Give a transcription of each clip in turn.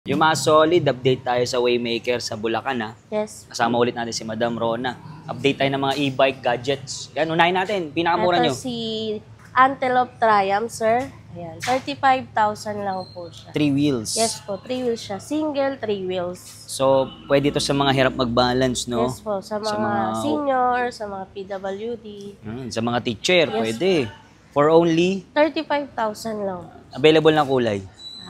Yung mga solid, update tayo sa Waymaker sa Bulacan, ha? Yes. Kasama ulit natin si Madam Rona. Update tayo ng mga e-bike gadgets. Yan, unahin natin. Pinakamura nyo. Ito si Antelope Triumph, sir. Ayan, 35,000 lang po siya. 3 wheels. Yes po, 3 wheels siya. Single, 3 wheels. So, pwede ito sa mga hirap mag-balance, no? Yes po, sa mga senior, sa mga PWD. Sa mga teacher, Yes, pwede. For only, 35,000 lang. available na kulay.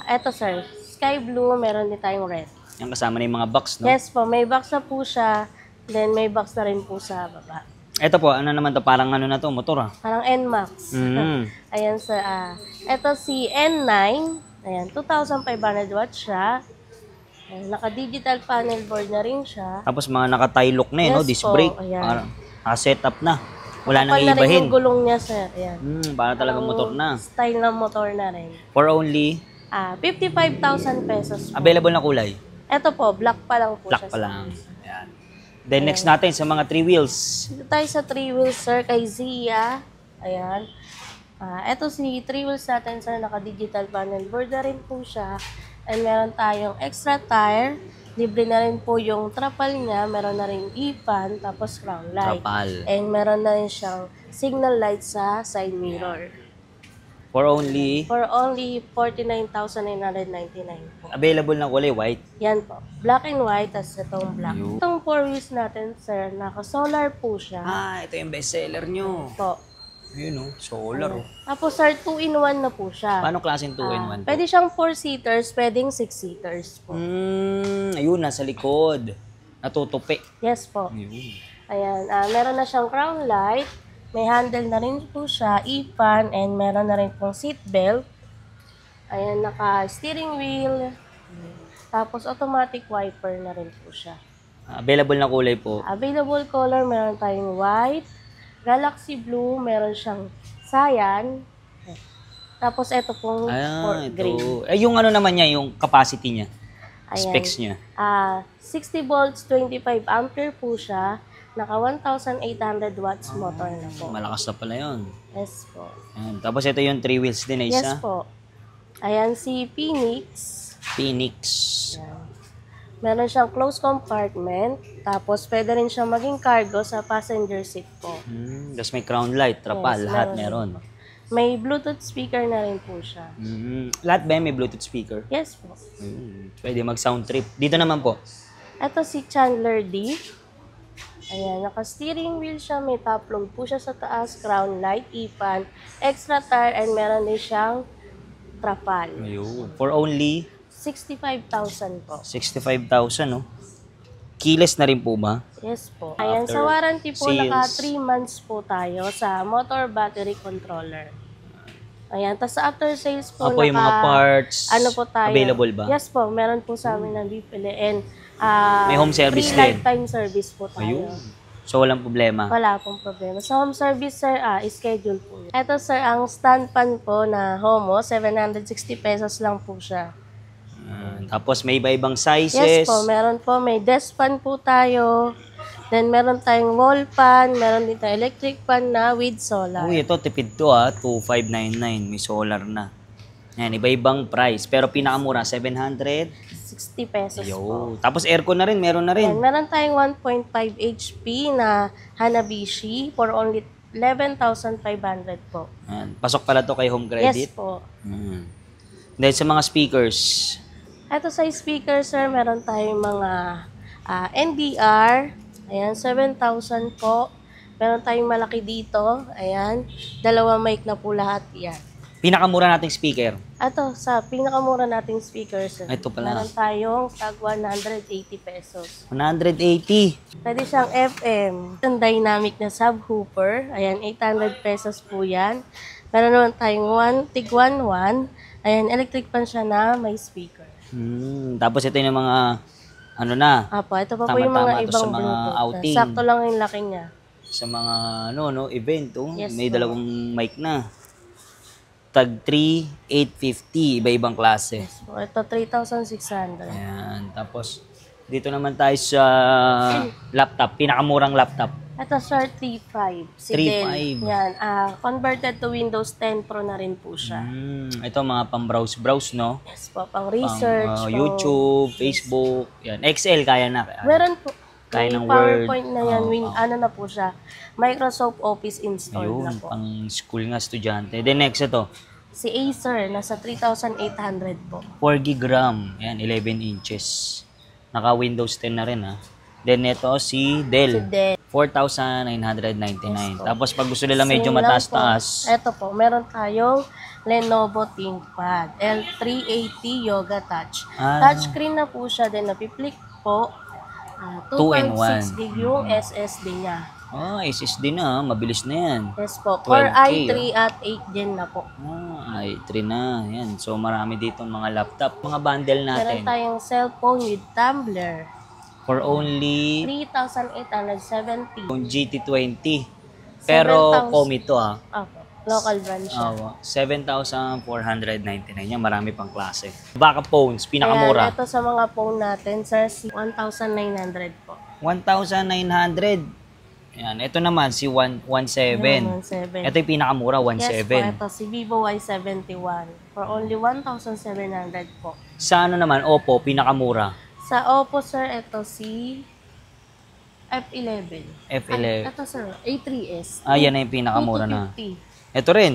Ito sir, sky blue, meron din tayong red. Yan kasama na yung mga box, no? Yes po, may box na po siya. Then may box na rin po sa baba. Ito po, ano naman to? Parang ano na to, motor, ha? Parang NMAX. Ayan sir, ito si N9. Ayan, 2,500 watts siya. Ayan, naka-digital panel board na rin siya. Tapos mga naka-tie lock na, no? Disc po, brake. ayan. Parang setup na. Wala nang Kapal na rin ibahin. yung gulong niya sir. Ayan. Para talagang motor na. Style ng motor na rin. For only, 55,000 pesos po. available na kulay. Ito po, black pa lang po Black siya. pa lang. Ayan. Then next natin sa mga 3 wheels. Dito tayo sa 3 wheels sir, kay Zia. Ayan. Ito si 3 wheels natin sir, naka-digital panel board na rin po siya. And meron tayong extra tire. Libre na rin po yung trapal niya. Meron na rin ipan, tapos crown light. Trapal. And meron na rin siyang signal light sa side mirror. For only, For only 49,999 po. available na kulay white. Yan po. Black and white, tas itong black. Ayun. Itong 4 wheels natin, sir, naka-solar po siya. Ito yung bestseller nyo. Po. Yun, oh. Solar, oh. Tapos, sir, 2-in-1 na po siya. Paano klaseng 2-in-1 po? Pwede siyang 4-seaters, pwedeng 6-seaters po. Ayun, nasa likod. Natutupi. Yes po. Ayun. Ayan. Meron na siyang crown light. May handle na rin po siya, ipan, and meron na rin pong seat belt. Ayan, naka-steering wheel. Tapos, automatic wiper na rin po siya. Available na kulay po. Available color, meron tayong white, galaxy blue, meron siyang cyan. Tapos, ito pong green. Yung ano naman niya, yung capacity niya. Ayan. Specs niya. 60 volts, 25 ampere po siya. Naka 1,800 watts motor na po. Malakas na pala yun. Yes po. Ayan. Tapos ito yung 3 wheels din, isa. Yes po. Ayan si Phoenix. Phoenix. Ayan. Meron siyang closed compartment. Tapos pwede rin siyang maging cargo sa passenger seat po. Tapos may crown light, trapal, Yes, lahat meron. May Bluetooth speaker na rin po siya. Lahat ba may Bluetooth speaker? Yes po. Pwede mag-sound trip. Dito naman po. Ito si Chandler D. Ayan, naka-steering wheel siya, may top load po siya sa taas, crown light, ipan, extra tire, and meron din siyang trapal. Ayun. For only 65,000 po. 65,000, no? Keyless na rin po ba? Yes po. Ayan, After sa warranty po, sales. naka 3 months po tayo sa motor battery controller. Ayan, tapos sa after sales po, Yung mga parts, ano po tayo? available ba? Yes po, meron po sa amin na bibili. And May home service free din. lifetime service po tayo. Ayun. So, walang problema. Wala pong problema. Sa home service, sir, schedule po. Ito, sir, ang stand pan po na Homo, 760 pesos lang po siya. Tapos may iba-ibang sizes. Yes po, meron po. May desk pan po tayo. Then, meron tayong wall pan. Meron din tayong electric pan na with solar. Uy, ito, tipid to 2,599. May solar na. Yan, iba-ibang price. Pero pinakamura, 60 pesos po. Tapos aircon na rin, meron na rin. Yan, meron tayong 1.5 HP na Hanabishi for only 11,500 po. Yan. Pasok pala to kay Home Credit. Yes po. Dahil sa mga speakers, Ito sa speaker, sir, meron tayong mga NDR. Ayan, 7,000 po. Meron tayong malaki dito. Ayan, 2 mic na po lahat yan. pinakamura nating speaker. Ito, sa pinakamura nating speaker, sir. Ito pala. Meron tayong tag 180 pesos. 180. Pwede siyang FM. Ang dynamic na subwoofer. Ayan, 800 pesos po yan. Meron naman tayong tig 1.1. Ayan, electric pan siya na may speaker. Tapos ito yung mga ano na. Apo, ito pa po yung mga to ibang sa mga Bluetooth. outing. Sakto lang yung laki niya. Sa mga event, Yes, may po. dalawang mic na. Tag 3, 850, iba-ibang klase. Yes po, ito 3,600. Ayan. Tapos, dito naman tayo sa laptop, pinakamurang laptop. Ito, sir, 3.5. Si Dell. 3.5. Yan. Converted to Windows 10 Pro na rin po siya. Ito mga pang-browse, no? Yes po, pang research. Pang YouTube, Facebook. Yan. Excel, kaya na. Meron po. Kaya May ng PowerPoint Word. na yan. Ano na po siya. Microsoft Office installed na Ayun, po. pang school nga estudyante. Then next ito, Si Acer, nasa 3,800 po. 4 gig RAM. Yan, 11 inches. Naka Windows 10 na rin, ha. Then ito si Si Dell. Dell. 4,999. Yes, po. Tapos pag gusto nila medyo Same lang mataas-taas, po. Ito po, meron tayong Lenovo ThinkPad L380 Yoga Touch. Touchscreen na po siya, then napiplik po. 2-in-1. 2.6 gig yung SSD niya. SSD na, mabilis na yan. Yes po, Core 12K, i3 at 8 Gen na po. i3 na. Yan. So marami dito mga laptop, mga bundle Meron natin. tayong cellphone with tumbler. For only 3,870. yung GT20. Pero 7,000. Comi to, ha. Opo, local brand siya. 7,499. Yan, marami pang klase. Backup phones, pinakamura. Ayan, ito sa mga phone natin, sir, 1,900 po. 1,900. Yan, ito naman si 117. 1,700. Ito yung pinakamura, Yes 1,700. po, ito si Vivo Y71 for only 1,700 po. Sa ano naman, Oppo, pinakamura. Sa Oppo, sir, ito si F11. F11. Ito, sir, A3s. Yan na yung pinakamura na. 2,250. Ito rin.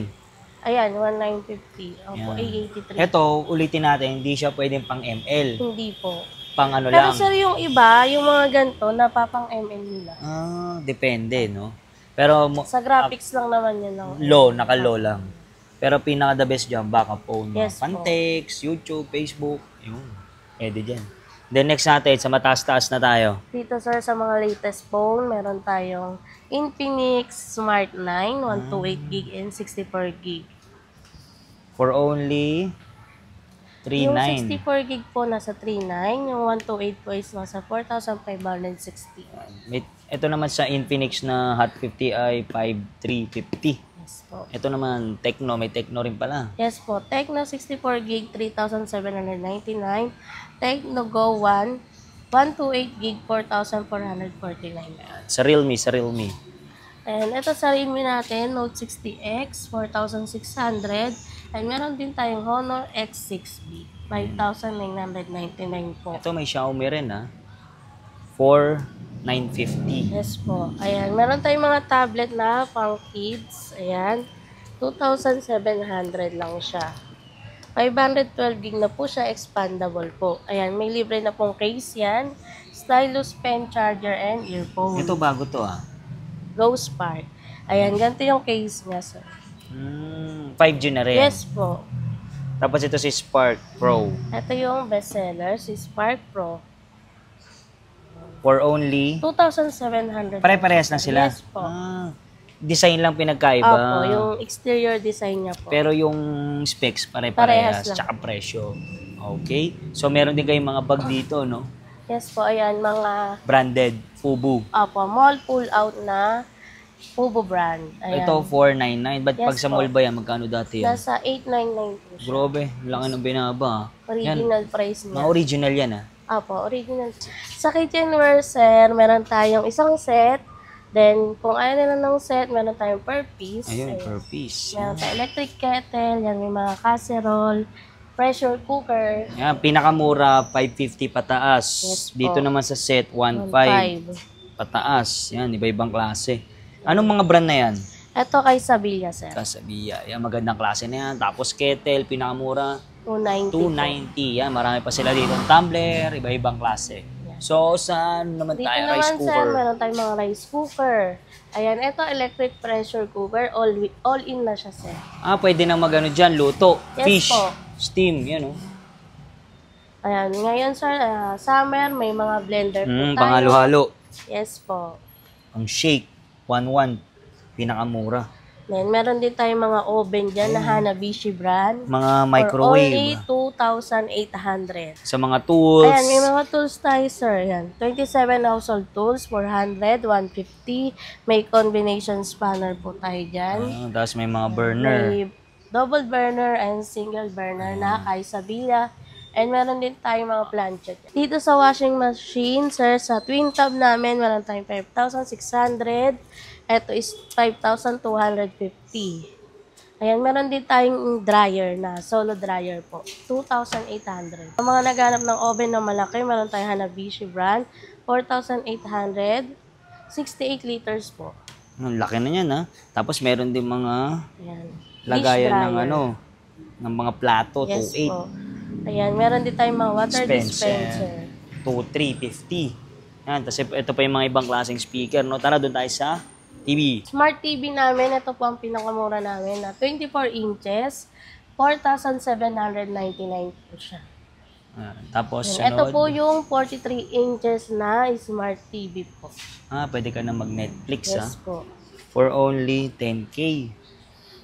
Ayan, 1,950. Oppo Yan. A83. Ito, ulitin natin, hindi siya pwedeng pang ML. Hindi po. Pang ano Pero lang. sir, yung iba, yung mga ganito, napapang ML nila. Depende, no? Pero Sa graphics lang naman yun lang. naka-low lang. Pero pinaka the best dyan, backup phone. Yes po. Pantex, YouTube, Facebook, yun. Pwede dyan. Then next natin, sa mataas-taas na tayo. Dito sir, sa mga latest phone, meron tayong Infinix Smart 9, 128GB and 64GB. For only Yung 3,900. 64GB po nasa 3,900, yung 128 po is nasa 4,560. Ito naman sa Infinix na Hot 50i 5350. Yes po. Ito naman, Tecno. May Tecno rin pala. Yes po, Tecno 64GB, 3,799. Tecno Go 1, 128GB, 4,449. Sa Realme. And ito sa Realme natin, Note 60X, 4,600. And meron din tayong Honor X6B, 5,999 po. Ito may Xiaomi rin, ha. 4,950. Yes po. Ayan, meron tayong mga tablet na pang kids. Ayan, 2,700 lang siya. 512GB na po siya, expandable po. Ayan, may libre na pong case yan. Stylus, pen, charger, and earphone. Ito bago to, ha. Ghost Spark. Ayan, ganito yung case niya, sir. 5G na rin. Yes po. Tapos ito si Spark Pro. Ito yung bestseller, si Spark Pro. For only... 2,700. Pare-parehas na sila? Yes po. Design lang pinagkaiba. Opo, yung exterior design niya po. Pero yung specs Parehas pare-parehas. lang. Tsaka presyo. Okay. So meron din kayong mga bag dito, no? Yes po, ayan, mga Branded. Fubu. mall pull-out na Fubo brand. Ayan. Ito, 499. But Yes pag sa po. mall ba yan, magkano dati yan? Nasa 899 po siya. Grabe, laki ng binaba. Yan, Original price niya. mga original yan, ha? Opo, original. Sa kitchenware, sir, meron tayong isang set. Then, kung ayaw nila ng set, meron tayong per piece. Ayun, Ayan. per piece. Meron tayong electric kettle, yan, may mga casserole, pressure cooker, Yan, pinakamura, 550 pataas. Yes po. Dito naman sa set, 1.5 1.5. pataas. Yan, iba-ibang klase. Anong mga brand na yan? Ito kay Sabilla, sir. Kasabiya. Yan, magandang klase na yan. Tapos kettle, pinakamura, 290. 290. Yan, marami pa sila dito. Tumbler, iba-ibang klase. So, saan naman Dito tayo? naman, Rice sir, cooker. meron tayong mga rice cooker. Ayan, ito electric pressure cooker. All in na siya, sir. Pwede nang magano dyan, luto, Yes fish, po. steam, yan o. Ayan, ngayon, sir, summer, may mga blender po tayo. Panghalo-halo. Yes po. Ang shake, 1.1, pinakamura. Then, meron din tayong mga oven dyan na Hanabishi brand. Mga For only microwave. 2,800. Sa mga tools. Ayan, may mga tools tayo, sir. Ayan, 27 household tools, 400, 150. May combination spanner po tayo dyan. Tapos may mga burner. May double burner and single burner na kay Sabilla. And meron din tayong mga plancha. Dito sa washing machine, sir, sa twin tub namin, meron tayong 5,600. Ito is 5,250. Ayan, meron din tayong dryer na, solo dryer po. 2,800. Ang mga naghanap ng oven na malaki, meron tayong Hanabishi brand. 4,800. 68 liters po. Ang laki na yan, ha? Tapos meron din mga Ayan. lagayan Dish ng dryer. ng mga plato, Yes 2.8. po. Ayan, meron din tayong mga water dispenser. 2.350. Yan, tapos ito pa yung mga ibang klaseng speaker, no? Tara, doon tayo sa TV. Smart TV namin, ito po ang pinakamura namin na 24 inches, 4,799 po siya. Tapos, Ayan, ito sunod. po yung 43 inches na Smart TV po. Pwede ka na mag-Netflix, ha? Yes po. For only 10K.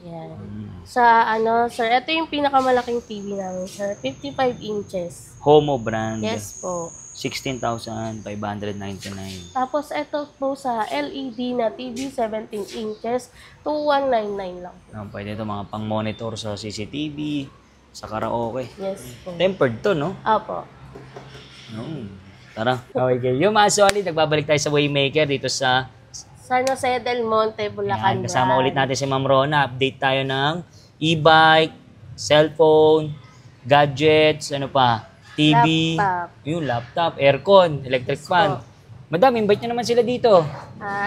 Yan. Sa sir, ito yung pinakamalaking TV namin, sir. 55 inches. Homo brand. Yes po. 16,599. Tapos ito po sa LED na TV, 17 inches, 2,199 lang po. Pwede ito mga pang-monitor sa CCTV, sa karaoke. Yes po. Tempered to, no? Apo. Tara. Okay, yung mga solid, nagbabalik tayo sa Waymaker dito sa San Jose del Monte, Bulacan. Ayan, kasama brand. ulit natin si Ma'am Rona. Update tayo ng e-bike, cellphone, gadgets, ano pa, TV, Laptop. yung laptop, aircon, electric fan. Madam, invite nyo naman sila dito.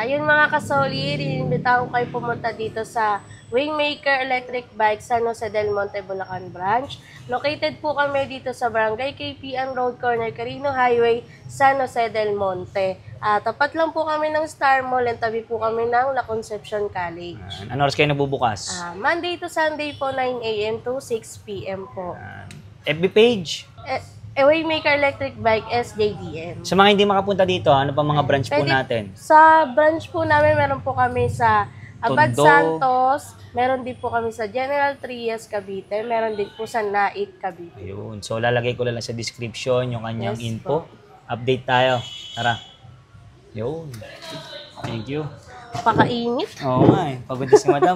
Yun mga kasolid, inimbitahan ko kayo pumunta dito sa Waymaker Electric Bike San Jose del Monte, Bulacan Branch. Located po kami dito sa Barangay KPN Road Corner, Carino Highway, San Jose del Monte. Tapat lang po kami ng Star Mall and tabi po kami ng La Concepcion College. Ano oras kayo nabubukas? Monday to Sunday po, 9 a.m. to 6 p.m. po. FB page. Waymaker Electric Bike SJDM. Sa mga hindi makapunta dito, ano pa mga branch po Pwede- natin? Sa branch po namin, meron po kami sa Abad Tondo. Santos, meron din po kami sa General Trias, Cavite, meron din po sa Naik, Cavite. Ayun. So, lalagay ko lang sa description yung kanyang Yes info. Update tayo. Tara. Yun. Thank you. Pakainit. Oo nga eh. Pagod na si Madam.